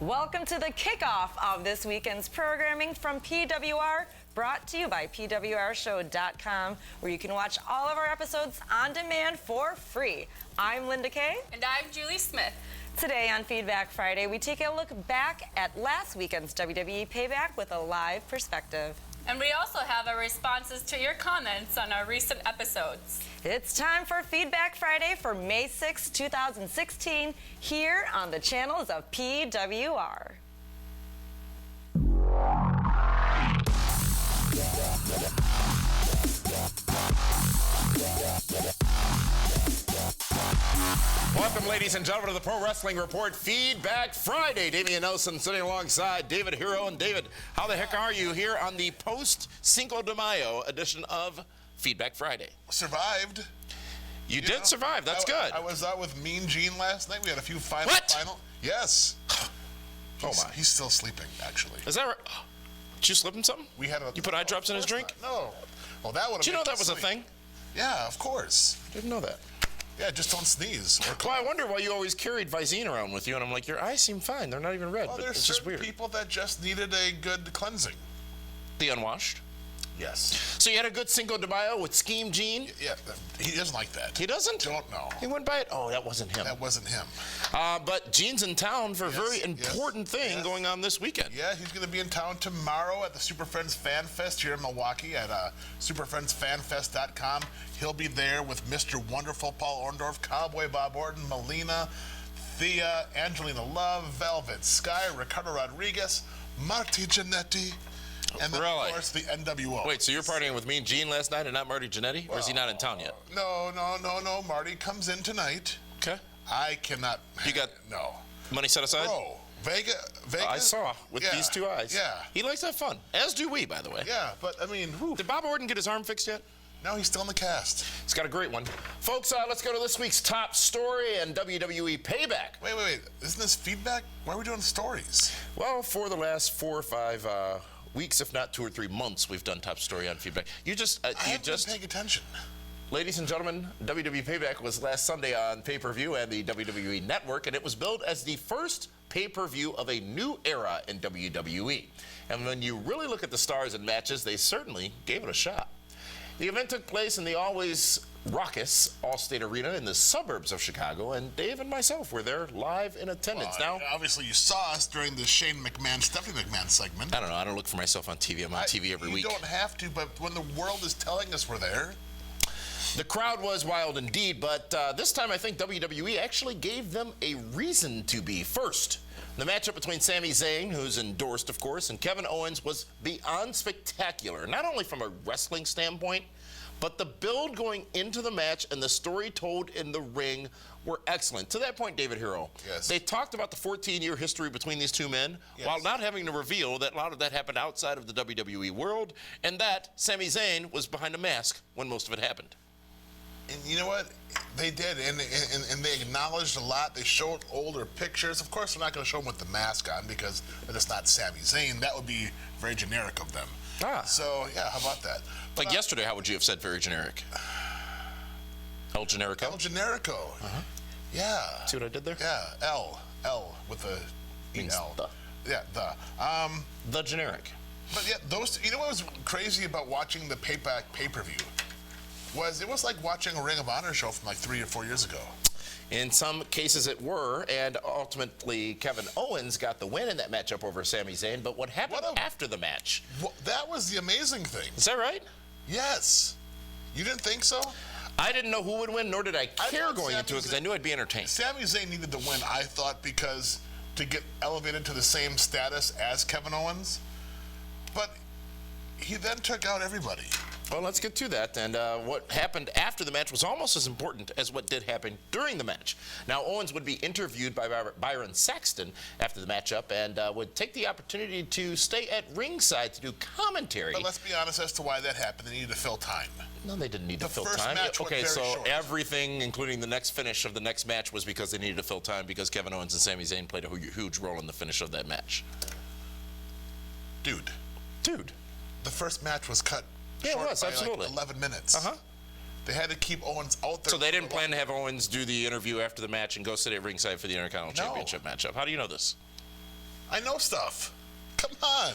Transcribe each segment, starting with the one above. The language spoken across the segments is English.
Welcome to the kickoff of this weekend's programming from PWR, brought to you by PWRshow.com, where you can watch all of our episodes on demand for free. I'm Linda Kay. And I'm Julie Smith. Today on Feedback Friday, we take a look back at last weekend's WWE Payback with a live perspective. And we also have our responses to your comments on our recent episodes. It's time for Feedback Friday for May 6, 2016, here on the channels of PWR. Welcome, ladies and gentlemen, to the Pro Wrestling Report Feedback Friday. Damian Nelson sitting alongside David Hero. And David, how the heck are you here on the post-Cinco de Mayo edition of Feedback Friday? Survived. You did survive. That's good. I was out with Mean Gene last night. We had a few final. Yes. Oh, my. He's still sleeping, actually. Is that right? Did you slip him something? You put eye drops in his drink? No. Well, that would have. Did you know that was a thing? Yeah, of course. Didn't know that. Yeah, just don't sneeze. Well, I wonder why you always carried Visine around with you, and I'm like, your eyes seem fine. They're not even red, Well, but there's it's just certain weird. people that just needed a good cleansing. The unwashed? Yes. So you had a good Cinco de Mayo with Scheme Gene? Yeah, he doesn't like that. He doesn't? Don't know. He went by it? Oh, that wasn't him. That wasn't him. But Gene's in town for a very important thing going on this weekend. Yeah, he's going to be in town tomorrow at the Super Friends Fan Fest here in Milwaukee at superfriendsfanfest.com. He'll be there with Mr. Wonderful Paul Orndorff, Cowboy Bob Orton, Melina, Thea, Angelina Love, Velvet Sky, Ricardo Rodriguez, Marty Jannetty, and then, of course, the NWO. Wait, so you're partying with me and Gene last night and not Marty Jannetty? Or is he not in town yet? No. Marty comes in tonight. Okay. I cannot. You got money set aside? Bro, Vegas. I saw with these two eyes. Yeah. He likes to have fun, as do we, by the way. Yeah, but I mean, did Bob Orton get his arm fixed yet? No, he's still in the cast. He's got a great one. Folks, let's go to this week's top story and WWE Payback. Wait. Isn't this feedback? Why are we doing stories? Well, for the last 4 or 5 weeks, if not 2 or 3 months, we've done top story on feedback. I haven't been paying attention. Ladies and gentlemen, WWE Payback was last Sunday on pay-per-view and the WWE Network, and it was billed as the first pay-per-view of a new era in WWE. And when you really look at the stars and matches, they certainly gave it a shot. The event took place in the always raucous Allstate Arena in the suburbs of Chicago, and Dave and myself were there live in attendance. Now, obviously, you saw us during the Shane McMahon, Stephanie McMahon segment. I don't know. I don't look for myself on TV. I'm on TV every week. You don't have to, but when the world is telling us we're there. The crowd was wild indeed, but this time I think WWE actually gave them a reason to be. First, the matchup between Sami Zayn, who's endorsed, of course, and Kevin Owens was beyond spectacular, not only from a wrestling standpoint, but the build going into the match and the story told in the ring were excellent. To that point, David Hero, they talked about the 14-year history between these two men while not having to reveal that a lot of that happened outside of the WWE world and that Sami Zayn was behind a mask when most of it happened. And you know what? They did, and they acknowledged a lot. They showed older pictures. Of course, they're not going to show them with the mask on because it's not Sami Zayn. That would be very generic of them. So, yeah, how about that? Like yesterday, how would you have said very generic? El Generico? El Generico. Yeah. See what I did there? Yeah, L with a E-L. Yeah, the generic. But yeah, you know what was crazy about watching the Payback pay-per-view? It was like watching a Ring of Honor show from like 3 or 4 years ago. In some cases it were, and ultimately Kevin Owens got the win in that matchup over Sami Zayn, but what happened after the match? That was the amazing thing. Is that right? Yes. You didn't think so? I didn't know who would win, nor did I care going into it, because I knew I'd be entertained. Sami Zayn needed the win, I thought, because to get elevated to the same status as Kevin Owens, but he then took out everybody. Well, let's get to that. And what happened after the match was almost as important as what did happen during the match. Now, Owens would be interviewed by Byron Saxton after the matchup and would take the opportunity to stay at ringside to do commentary. But let's be honest as to why that happened. They needed to fill time. No, they didn't need to fill time. The first match went very short. Everything, including the next finish of the next match, was because they needed to fill time because Kevin Owens and Sami Zayn played a huge role in the finish of that match. Dude. The first match was cut. Yeah, it was, absolutely. Like 11 minutes. They had to keep Owens out there. So they didn't plan to have Owens do the interview after the match and go sit at ringside for the Intercontinental Championship matchup. How do you know this? I know stuff. Come on.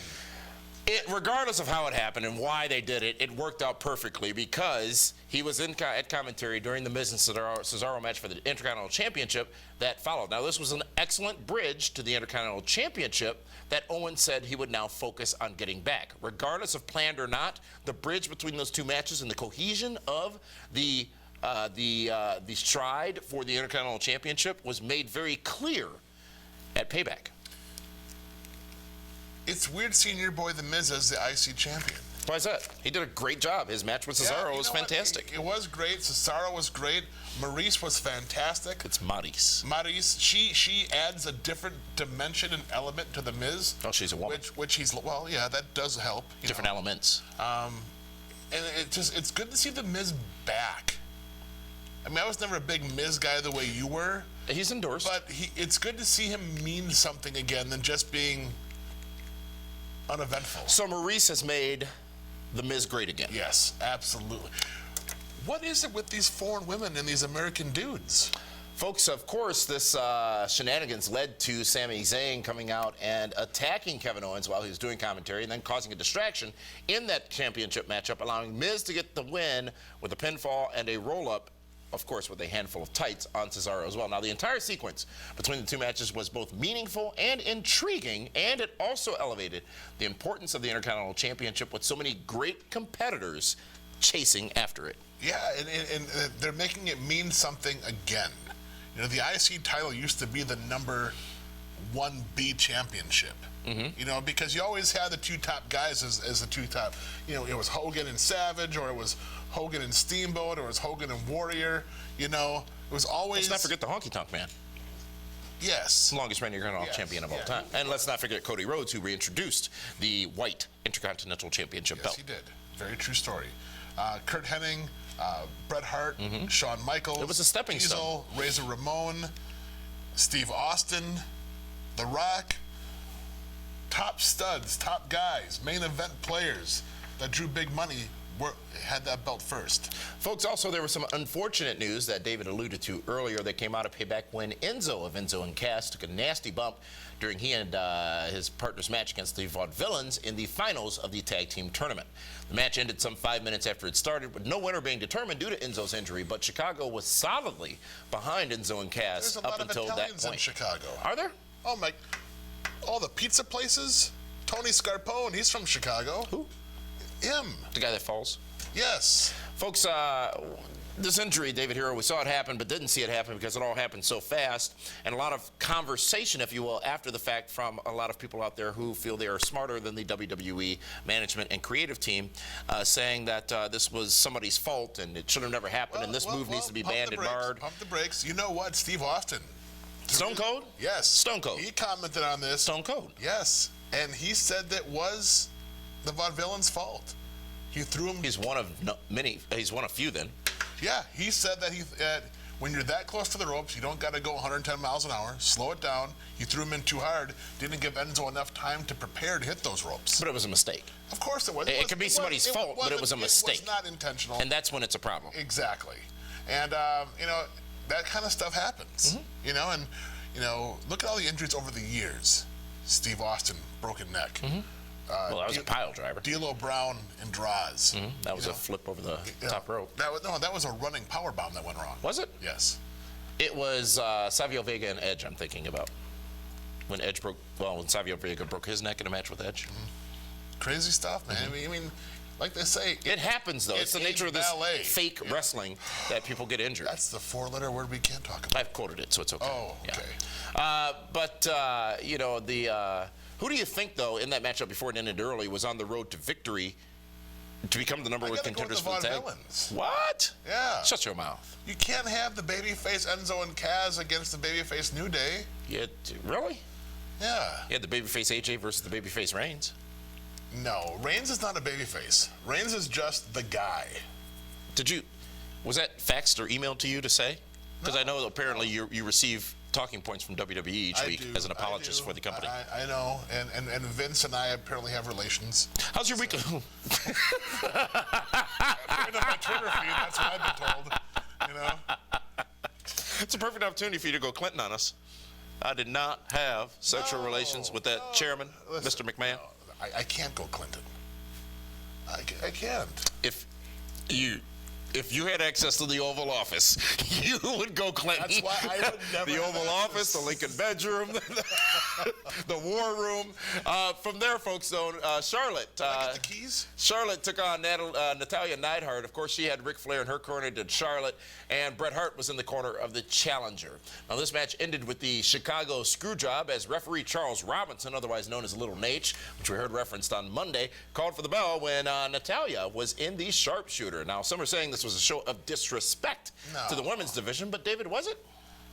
Regardless of how it happened and why they did it, it worked out perfectly because he was at commentary during the Miz and Cesaro match for the Intercontinental Championship that followed. Now, this was an excellent bridge to the Intercontinental Championship that Owens said he would now focus on getting back. Regardless of planned or not, the bridge between those two matches and the cohesion of the stride for the Intercontinental Championship was made very clear at Payback. It's weird seeing your boy The Miz as the IC champion. Why is that? He did a great job. His match with Cesaro was fantastic. It was great. Cesaro was great. Maurice was fantastic. It's Maurice. Maurice, she adds a different dimension and element to The Miz. Oh, she's a woman. Which he's, well, yeah, that does help. Different elements. And it's good to see The Miz back. I mean, I was never a big Miz guy the way you were. He's endorsed. But it's good to see him mean something again than just being uneventful. So Maurice has made The Miz great again. Yes, absolutely. What is it with these foreign women and these American dudes? Folks, of course, this shenanigans led to Sami Zayn coming out and attacking Kevin Owens while he was doing commentary and then causing a distraction in that championship matchup, allowing Miz to get the win with a pinfall and a roll-up, of course, with a handful of tights on Cesaro as well. Now, the entire sequence between the two matches was both meaningful and intriguing, and it also elevated the importance of the Intercontinental Championship with so many great competitors chasing after it. Yeah, and they're making it mean something again. You know, the IC title used to be the number 1B championship. You know, because you always had the two top guys as the two top. You know, it was Hogan and Savage, or it was Hogan and Steamboat, or it was Hogan and Warrior. You know, it was always. Let's not forget the Honky Tonk Man. Yes. Longest reigning Intercontinental champion of all time. And let's not forget Cody Rhodes, who reintroduced the white Intercontinental Championship belt. Yes, he did. Very true story. Kurt Hennig, Bret Hart, Shawn Michaels. It was a stepping stone. Razor Ramon, Steve Austin, The Rock. Top studs, top guys, main event players that drew big money had that belt first. Folks, also there was some unfortunate news that David alluded to earlier that came out of Payback when Enzo of Enzo and Cass took a nasty bump during he and his partner's match against the Vaudevillains in the finals of the tag team tournament. The match ended some 5 minutes after it started with no winner being determined due to Enzo's injury, but Chicago was solidly behind Enzo and Cass up until that Italians point. In Chicago. Are there? Oh my! All the pizza places. Tony Scarpone, he's from Chicago. Who? Him. The guy that falls? Yes. Folks, this injury, David Hero, we saw it happen, but didn't see it happen because it all happened so fast. And a lot of conversation, if you will, after the fact from a lot of people out there who feel they are smarter than the WWE management and creative team, saying that this was somebody's fault and it should have never happened and this move needs to be banned and barred. Pump the brakes. You know what? Steve Austin. Stone Cold? Yes. Stone Cold. He commented on this. Stone Cold. Yes. And he said that was the Vaudevillains' fault. He threw him. He's one of many. He's one of few then. Yeah, he said that when you're that close to the ropes, you don't got to go 110 miles an hour. Slow it down. He threw him in too hard. Didn't give Enzo enough time to prepare to hit those ropes. But it was a mistake. Of course it was. It could be somebody's fault, but it was a mistake. It was not intentional. And that's when it's a problem. Exactly. And, you know, that kind of stuff happens. You know, and, you know, look at all the injuries over the years. Steve Austin, broken neck. Well, that was a pile driver. D'Lo Brown and Draws. That was a flip over the top rope. That was a running power bomb that went wrong. Was it? Yes. It was Savio Vega and Edge I'm thinking about. When when Savio Vega broke his neck in a match with Edge. Crazy stuff, man. I mean, like they say. It happens, though. It's the nature of this ballet. fake wrestling that people get injured. That's the four-letter word we can't talk about. I've quoted it, so it's okay. Oh, okay. Yeah. You know, who do you think, though, in that matchup before it ended early, was on the road to victory to become the number one contenders for the tag? What? Yeah. Shut your mouth. You can't have the babyface Enzo and Kaz against the babyface New Day. Really? Yeah. You had the babyface AJ versus the babyface Reigns. No, Reigns is not a babyface. Reigns is just the guy. Was that faxed or emailed to you to say? Because I know apparently you receive talking points from WWE each week as an apologist for the company. I know, and Vince and I apparently have relations. How's your week? According to my Twitter feed, that's what I've been told. You know? It's a perfect opportunity for you to go Clinton on us. I did not have sexual relations with that chairman, Listen, Mr. McMahon. no, I can't go Clinton. I can't. If you had access to the Oval Office, you would go Clinton. That's why I would never The have Oval access. Office, the Lincoln bedroom, the War Room. From there, folks, though, Charlotte. Can I get the keys? Charlotte took on Natalia Neidhart. Of course, she had Ric Flair in her corner, did Charlotte, and Bret Hart was in the corner of the challenger. Now, this match ended with the Chicago Screwjob as referee Charles Robinson, otherwise known as Little Nate, which we heard referenced on Monday, called for the bell when Natalia was in the sharpshooter. Now, some are saying this was a show of disrespect to the women's division, but David, was it?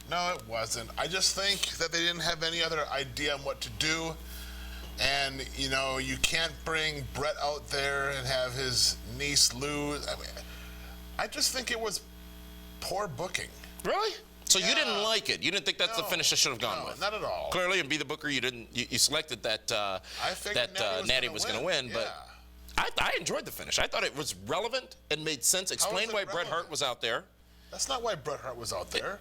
No, it wasn't. I just think that they didn't have any other idea on what to do. And, you know, you can't bring Bret out there and have his niece lose. I mean, I just think it was poor booking. Really? So you didn't Yeah. like it? You didn't think that's the finish I should have gone No, with? not at all. Clearly, and be the booker, you didn't. You selected that I figured Natty was going to win, but I enjoyed the finish. I thought it was relevant and made sense. Explained it why Bret Hart relevant? was out there. That's not why Bret Hart was out there.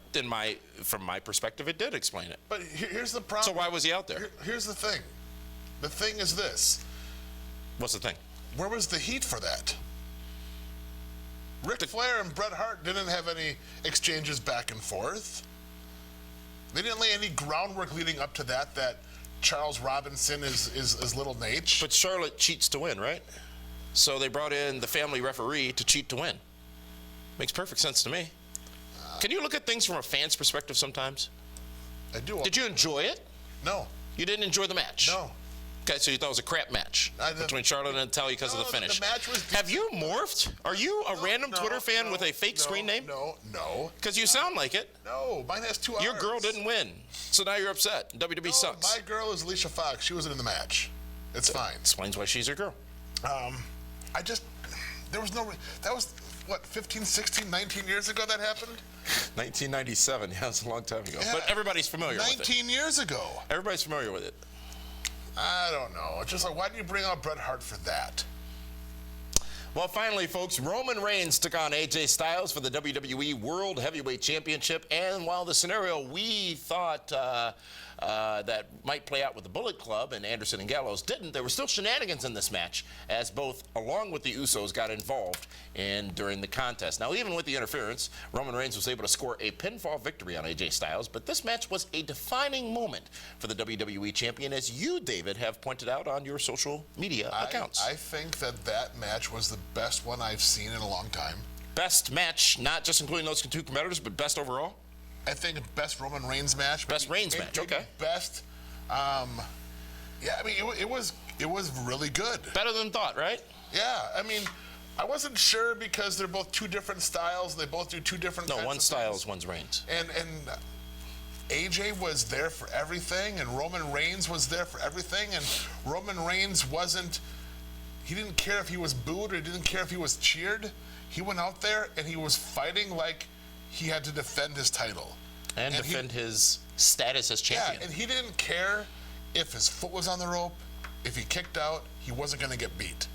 From my perspective, it did explain it. But here's the problem. So why was he out there? Here's the thing. The thing is this. What's the thing? Where was the heat for that? Ric Flair and Bret Hart didn't have any exchanges back and forth. They didn't lay any groundwork leading up to that Charles Robinson is Little Nate. But Charlotte cheats to win, right? So they brought in the family referee to cheat to win. Makes perfect sense to me. Can you look at things from a fan's perspective sometimes? I do. Did you enjoy it? No. You didn't enjoy the match? No. Okay, so you thought it was a crap match between Charlotte and Natalia because of the finish. The match was Have you morphed? Are you a random No, Twitter fan no, with a fake screen name? No. Because you sound like it. No, mine has two Your R's. girl didn't win, so now you're upset. WWE No, sucks. my girl is Alicia Fox. She wasn't in the match. It's fine. Explains why she's your girl. There was no, that was, what, 15, 16, 19 years ago that happened? 1997, yeah, that's a long time ago. Yeah. But everybody's familiar with it. 19 years ago. Everybody's familiar with it. I don't know. It's just like, why do you bring out Bret Hart for that? Well, finally, folks, Roman Reigns took on AJ Styles for the WWE World Heavyweight Championship. And while the scenario we thought that might play out with the Bullet Club and Anderson and Gallows didn't, there were still shenanigans in this match as both, along with the Usos, got involved during the contest. Now, even with the interference, Roman Reigns was able to score a pinfall victory on AJ Styles, but this match was a defining moment for the WWE Champion, as you, David, have pointed out on your social media accounts. I think that match was the best one I've seen in a long time. Best match, not just including those two competitors, but best overall? I think best Roman Reigns match. Best Reigns match, okay. Best, yeah, I mean, it was really good. Better than thought, right? Yeah, I mean, I wasn't sure because they're both two different styles. And they both do two different No, kinds one of style things. is one's Reigns. And AJ was there for everything, and Roman Reigns was there for everything, and Roman Reigns he didn't care if he was booed or he didn't care if he was cheered. He went out there and he was fighting like he had to defend his title. And defend his status as champion. Yeah, and he didn't care if his foot was on the rope, if he kicked out, he wasn't going to get beat.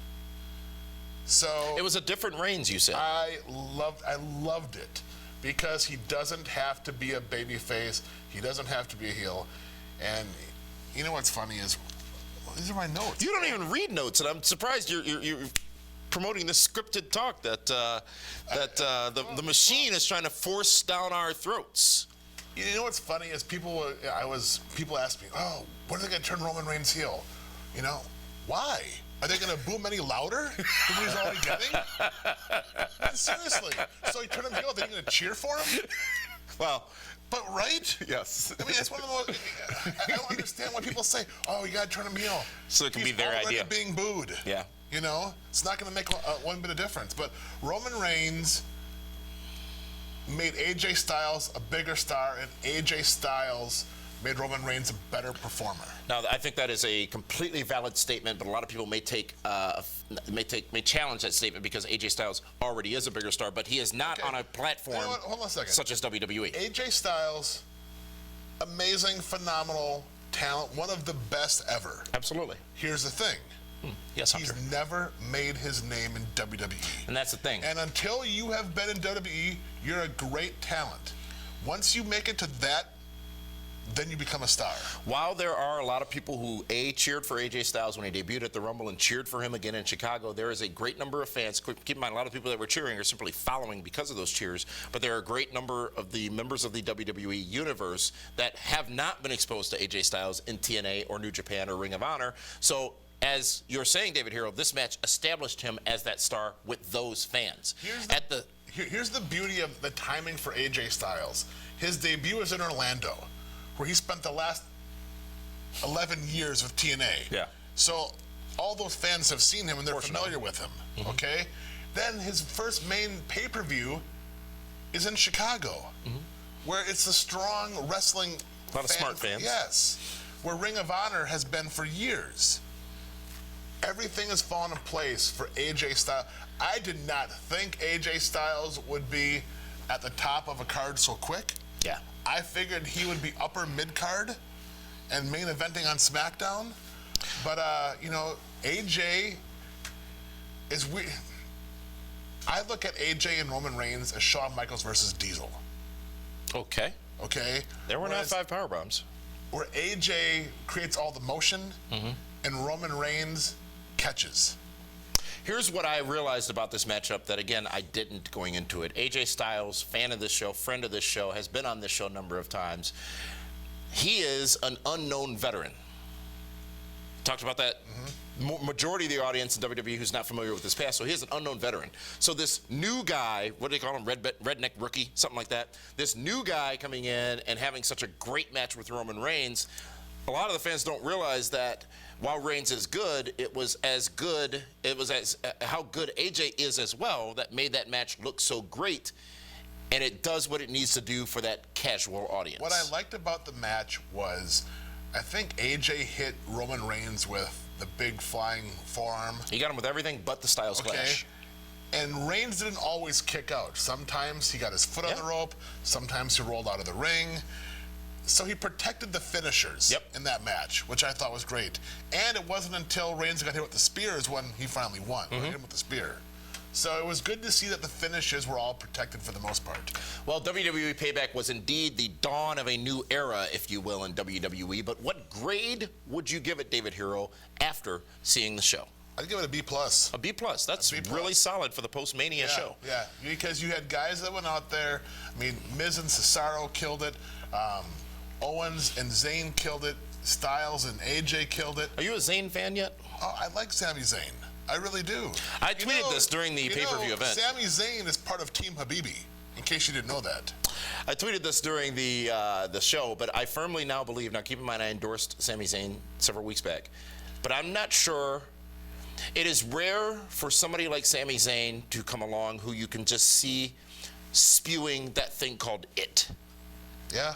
So It was a different Reigns, you said. I loved it because he doesn't have to be a babyface. He doesn't have to be a heel. And you know what's funny is, these are my notes. You don't even read notes, and I'm surprised you're promoting this scripted talk that the machine is trying to force down our throats. You know what's funny is people ask me, oh, when are they going to turn Roman Reigns heel? You know, why? Are they going to boo him any louder than what he's already getting? I mean, seriously. So you turn him heel, they're going to cheer for him? Well, But right? yes. I mean, that's one of the most. I don't understand why people say, "Oh, you got to turn him heel." So it can He's be their already idea. being booed. Yeah. You know, it's not going to make one bit of difference. But Roman Reigns made AJ Styles a bigger star, and AJ Styles made Roman Reigns a better performer. Now, I think that is a completely valid statement, but a lot of people may challenge that statement because AJ Styles already is a bigger star, but he is not Okay. on a platform You know what? Hold on a second. such as WWE. AJ Styles, amazing, phenomenal talent, one of the best ever. Absolutely. Here's the thing. Yes, Hunter. He's never made his name in WWE. And that's the thing. And until you have been in WWE, you're a great talent. Once you make it to that then you become a star. While there are a lot of people who, cheered for AJ Styles when he debuted at the Rumble and cheered for him again in Chicago, there is a great number of fans. Keep in mind, a lot of people that were cheering are simply following because of those cheers, but there are a great number of the members of the WWE universe that have not been exposed to AJ Styles in TNA or New Japan or Ring of Honor. So, as you're saying, David Hero, this match established him as that star with those fans. Here's the beauty of the timing for AJ Styles. His debut was in Orlando, where he spent the last 11 years with TNA. Yeah. So all those fans have seen him and they're familiar with him, okay? Then his first main pay-per-view is in Chicago, where it's a strong wrestling A lot of smart fans. Yes, where Ring of Honor has been for years. Everything has fallen in place for AJ Styles. I did not think AJ Styles would be at the top of a card so quick. Yeah. I figured he would be upper mid-card and main eventing on SmackDown. But, AJ is weird. I look at AJ and Roman Reigns as Shawn Michaels versus Diesel. Okay. Okay? There were not 5 powerbombs. Where AJ creates all the motion and Roman Reigns catches. Here's what I realized about this matchup that, again, I didn't going into it. AJ Styles, fan of this show, friend of this show, has been on this show a number of times. He is an unknown veteran. Talked about that. Majority of the audience in WWE who's not familiar with his past, so he is an unknown veteran. So this new guy, what do they call him, redneck rookie, something like that, this new guy coming in and having such a great match with Roman Reigns, a lot of the fans don't realize that while Reigns is good, it was as how good AJ is as well that made that match look so great, and it does what it needs to do for that casual audience. What I liked about the match was, I think AJ hit Roman Reigns with the big flying forearm. He got him with everything but the Styles Clash. And Reigns didn't always kick out. Sometimes he got his foot on the rope. Sometimes he rolled out of the ring. So he protected the finishers in that match, which I thought was great. And it wasn't until Reigns got hit with the spears when he finally won. When he hit him with the spear. So it was good to see that the finishes were all protected for the most part. Well, WWE Payback was indeed the dawn of a new era, if you will, in WWE. But what grade would you give it, David Hero, after seeing the show? I'd give it a B+. A B+. That's really solid for the post-Mania show. Yeah, because you had guys that went out there. I mean, Miz and Cesaro killed it. Owens and Zayn killed it. Styles and AJ killed it. Are you a Zayn fan yet? Oh, I like Sami Zayn. I really do. I tweeted this during the pay-per-view event. Sami Zayn is part of Team Habibi, in case you didn't know that. I tweeted this during the show, but I firmly now believe, now keep in mind I endorsed Sami Zayn several weeks back, but I'm not sure. It is rare for somebody like Sami Zayn to come along who you can just see spewing that thing called it. Yeah.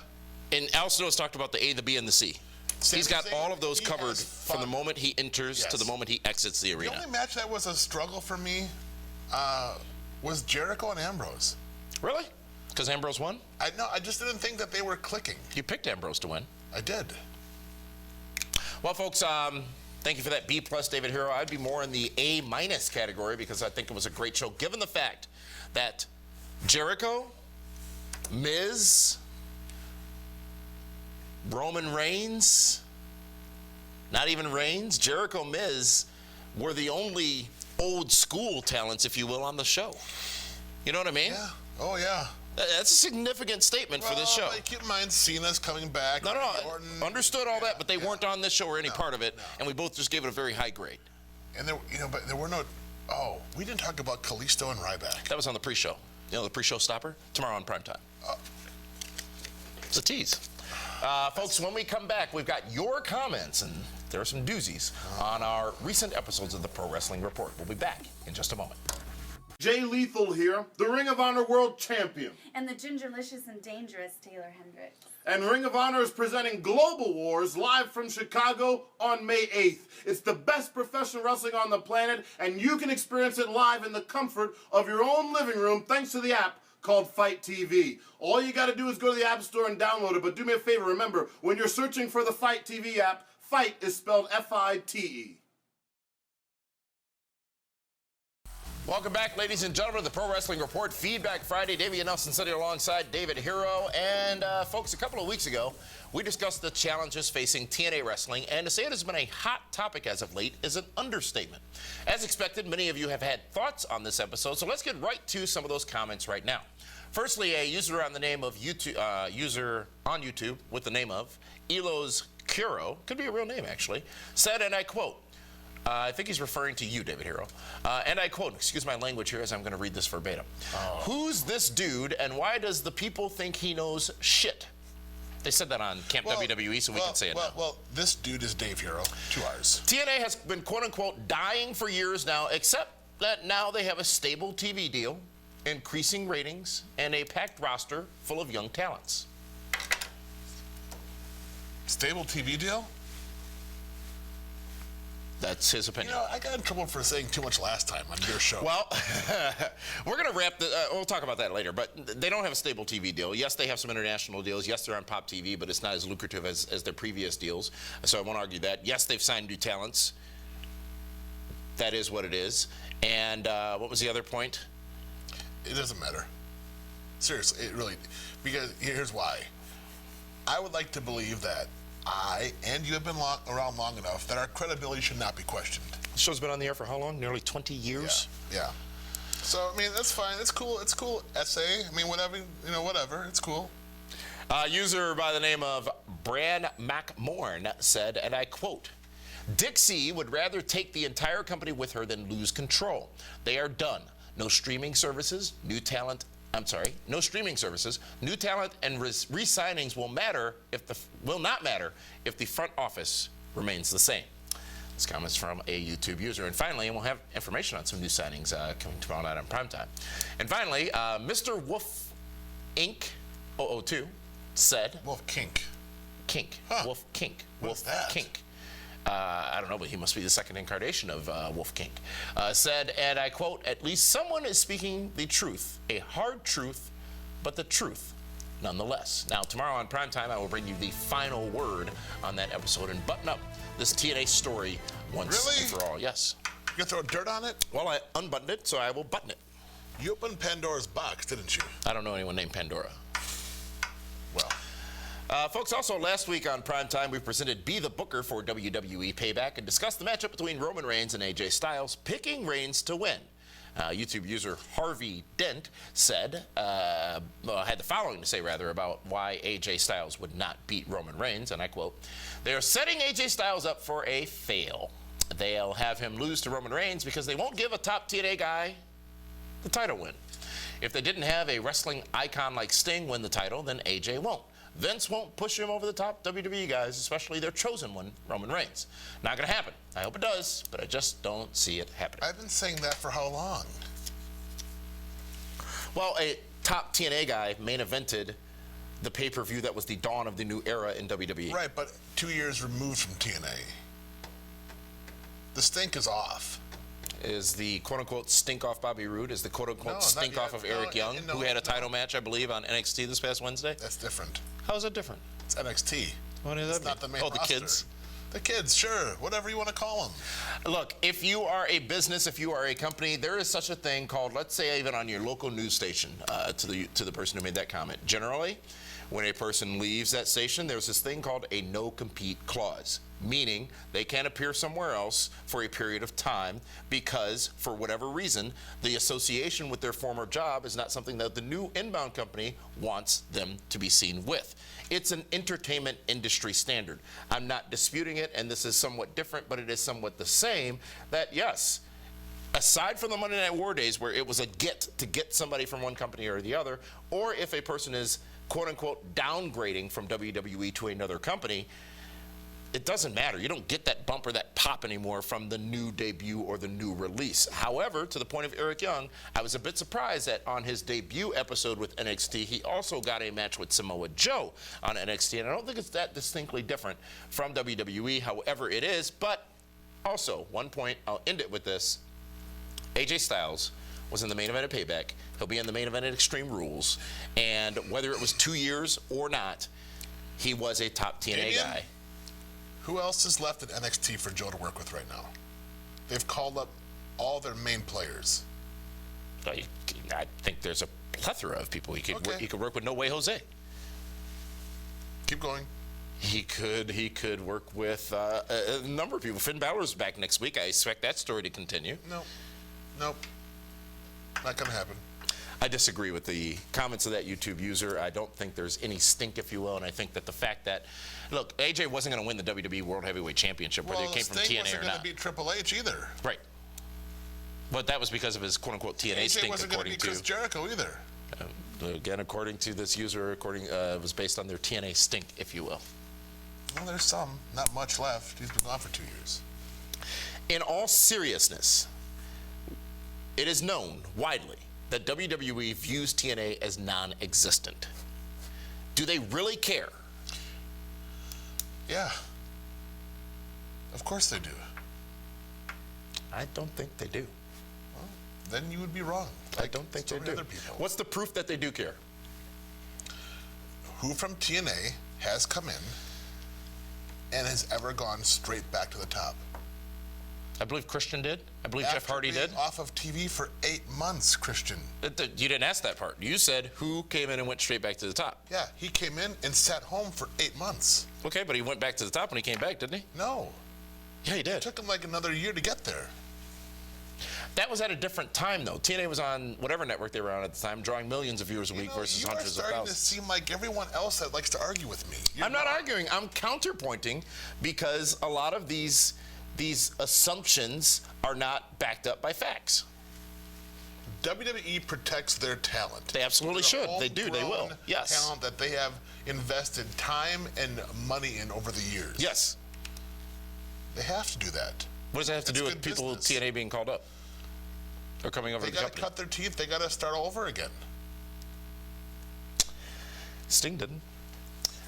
And Al Snow's talked about the A, the B, and the C. He's got all of those covered from the moment he enters to the moment he exits the arena. The only match that was a struggle for me was Jericho and Ambrose. Really? Because Ambrose won? I just didn't think that they were clicking. You picked Ambrose to win. I did. Well, folks, thank you for that B+, David Hero. I'd be more in the A- category because I think it was a great show, given the fact that Jericho, Miz, Roman Reigns, not even Reigns, Jericho, Miz were the only old school talents, if you will, on the show. You know what I mean? Yeah. Oh, yeah. That's a significant statement for this show. Keep in mind, Cena's coming back. No, understood all that, but they weren't on this show or any part of it, and we both just gave it a very high grade. And but there were no. Oh, we didn't talk about Kalisto and Ryback. That was on the pre-show. You know, the pre-show stopper tomorrow on primetime. It's a tease. Folks, when we come back, we've got your comments, and there are some doozies on our recent episodes of the Pro Wrestling Report. We'll be back in just a moment. Jay Lethal here, the Ring of Honor World Champion. And the Gingerlicious and Dangerous Taylor Hendricks. And Ring of Honor is presenting Global Wars live from Chicago on May 8th. It's the best professional wrestling on the planet, and you can experience it live in the comfort of your own living room thanks to the app called Fight TV. All you got to do is go to the App Store and download it, but do me a favor, remember, when you're searching for the Fight TV app, Fight is spelled F-I-T-E. Welcome back, ladies and gentlemen, to the Pro Wrestling Report Feedback Friday. Damian Nelson sitting alongside David Hero. And, folks, a couple of weeks ago, we discussed the challenges facing TNA wrestling, and to say it has been a hot topic as of late is an understatement. As expected, many of you have had thoughts on this episode, so let's get right to some of those comments right now. Firstly, a user on the name of user on YouTube with the name of Elos Curo, could be a real name actually, said, and I quote, I think he's referring to you, David Hero. And I quote, excuse my language here as I'm going to read this verbatim. Who's this dude and why does the people think he knows shit? They said that on Camp WWE, so we can say it now. Well, this dude is Dave Hero, 2 R's. TNA has been, quote-unquote, dying for years now, except that now they have a stable TV deal, increasing ratings, and a packed roster full of young talents. Stable TV deal? That's his opinion. You know, I got in trouble for saying too much last time on your show. Well, we're going to wrap the, we'll talk about that later, but they don't have a stable TV deal. Yes, they have some international deals. Yes, they're on Pop TV, but it's not as lucrative as their previous deals. So I won't argue that. Yes, they've signed new talents. That is what it is. And what was the other point? It doesn't matter. Seriously, it really, because here's why. I would like to believe that I and you have been around long enough that our credibility should not be questioned. The show's been on the air for how long? Nearly 20 years? Yeah. So, I mean, that's fine. It's cool. It's cool. Essay. I mean, whatever, you know, whatever. It's cool. User by the name of Bran McMorn said, and I quote, Dixie would rather take the entire company with her than lose control. They are done. No streaming services, new talent. No streaming services. New talent and re-signings will not matter if the front office remains the same. This comment's from a YouTube user. And finally, and we'll have information on some new signings coming tomorrow night on primetime. And finally, Mr. Wolf Inc. 002 said, Wolf Kink. Kink. Huh. Wolf Kink. What's Wolf that? Kink. I don't know, but he must be the second incarnation of Wolf Kink. Said, and I quote, at least someone is speaking the truth, a hard truth, but the truth nonetheless. Now, tomorrow on primetime, I will bring you the final word on that episode and button up this TNA story once and for all. Yes. You gonna throw dirt on it? Well, I unbuttoned it, so I will button it. You opened Pandora's box, didn't you? I don't know anyone named Pandora. Well. Folks, also last week on Primetime, we presented Be the Booker for WWE Payback and discussed the matchup between Roman Reigns and AJ Styles, picking Reigns to win. YouTube user Harvey Dent said, had the following to say rather about why AJ Styles would not beat Roman Reigns, and I quote, they are setting AJ Styles up for a fail. They'll have him lose to Roman Reigns because they won't give a top TNA guy the title win. If they didn't have a wrestling icon like Sting win the title, then AJ won't. Vince won't push him over the top WWE guys, especially their chosen one, Roman Reigns. Not going to happen. I hope it does, but I just don't see it happening. I've been saying that for how long? Well, a top TNA guy main evented the pay-per-view that was the dawn of the new era in WWE. Right, but 2 years removed from TNA. The stink is off. Is the quote-unquote stink off Bobby Roode? Is the quote-unquote No, stink not off yet. of Eric Young, No, who had a title match, I believe, on NXT this past Wednesday? That's different. How is that different? It's NXT. What does that It's not the mean? main Oh, the roster. kids? The kids, sure. Whatever you want to call them. Look, if you are a business, if you are a company, there is such a thing called, let's say even on your local news station, to the person who made that comment. Generally, when a person leaves that station, there's this thing called a no-compete clause, meaning they can't appear somewhere else for a period of time because, for whatever reason, the association with their former job is not something that the new inbound company wants them to be seen with. It's an entertainment industry standard. I'm not disputing it, and this is somewhat different, but it is somewhat the same, that yes, aside from the Monday Night War days where it was a to get somebody from one company or the other, or if a person is quote-unquote downgrading from WWE to another company, it doesn't matter. You don't get that bump or that pop anymore from the new debut or the new release. However, to the point of Eric Young, I was a bit surprised that on his debut episode with NXT, he also got a match with Samoa Joe on NXT, and I don't think it's that distinctly different from WWE, however it is. But also, one point, I'll end it with this. AJ Styles was in the main event at Payback. He'll be in the main event at Extreme Rules. And whether it was 2 years or not, he was a top TNA guy. Who else is left at NXT for Joe to work with right now? They've called up all their main players. I think there's a plethora of people he could Okay. he could work with. No Way Jose. Keep going. He could work with a number of people. Finn Balor's back next week. I expect that story to continue. Nope. Not gonna happen. I disagree with the comments of that YouTube user. I don't think there's any stink, if you will, and I think that the fact that, look, AJ wasn't going to win the WWE World Heavyweight Championship, whether Well, it came from Sting TNA wasn't or gonna not. beat Triple H either. Right. But that was because of his quote-unquote TNA AJ stink, wasn't gonna according beat Chris to, Jericho either. again, according to this user, it was based on their TNA stink, if you will. Well, there's some. Not much left. He's been gone for 2 years. In all seriousness, it is known widely that WWE views TNA as non-existent. Do they really care? Yeah. Of course they do. I don't think they do. Then you would be wrong. I don't think so they many do. other people. What's the proof that they do care? Who from TNA has come in and has ever gone straight back to the top? I believe Christian did. I believe Jeff Hardy After being did. off of TV for 8 months, Christian. You didn't ask that part. You said who came in and went straight back to the top. Yeah, he came in and sat home for 8 months. Okay, but he went back to the top when he came back, didn't he? No. Yeah, he It did. took him like another year to get there. That was at a different time, though. TNA was on whatever network they were on at the time, drawing millions of viewers a week versus you are hundreds of starting to thousands. seem like everyone else that likes to argue with me. You're I'm not arguing. I'm counterpointing because a lot of these assumptions are not backed up by facts. WWE protects their talent. They absolutely Their should. They do. They will. homegrown Yes. Talent that they have invested time and money in over the years. Yes. They have to do that. What does that have to It's do with good people with business. TNA being called up or coming over They to the got to company? cut their teeth. They got to start all over again. Sting didn't.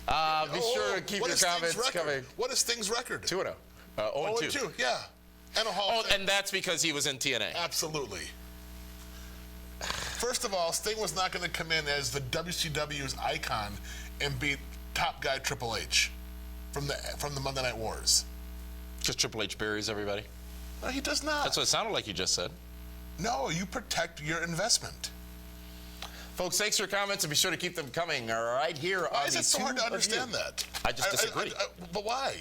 Be sure to keep What your is Sting's comments record? coming. What is Sting's record? 2-0. 0-2. Yeah. And a Hall Oh, of Fame. and that's because he was in TNA. Absolutely. First of all, Sting was not going to come in as the WCW's icon and beat top guy Triple H from the Monday Night Wars. Because Triple H buries everybody. No, he does not. That's what it sounded like you just said. No, you protect your investment. Folks, thanks for your comments, and be sure to keep them coming right here Why on is the it so hard Two to of understand You. that? I just disagree. But why?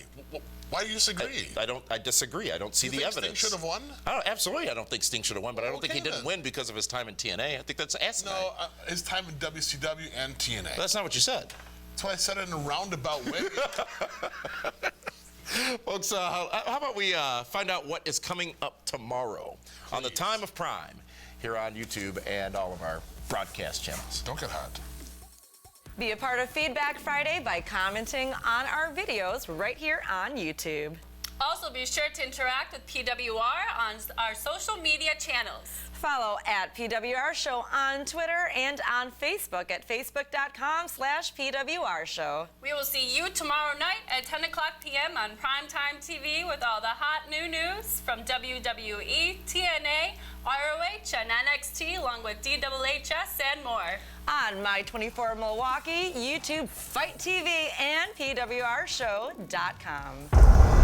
Why do you disagree? I disagree. I don't see You the think evidence. Sting should have won? Absolutely, I don't think Sting should have won, but I don't think he Okay, didn't then. win because of his time in TNA. I think that's asinine. No, his time in WCW and TNA. That's not what you said. That's why I said it in a roundabout way. Folks, how about we find out what is coming up tomorrow on the Time of Prime here on YouTube and all of our broadcast channels. Don't get hot. Be a part of Feedback Friday by commenting on our videos right here on YouTube. Also, be sure to interact with PWR on our social media channels. Follow at PWR Show on Twitter and on Facebook at facebook.com/PWR Show. We will see you tomorrow night at 10 o'clock p.m. on Primetime TV with all the hot new news from WWE, TNA, ROH, and NXT, along with DWHS and more. On My24 Milwaukee, YouTube, Fight TV, and PWRShow.com.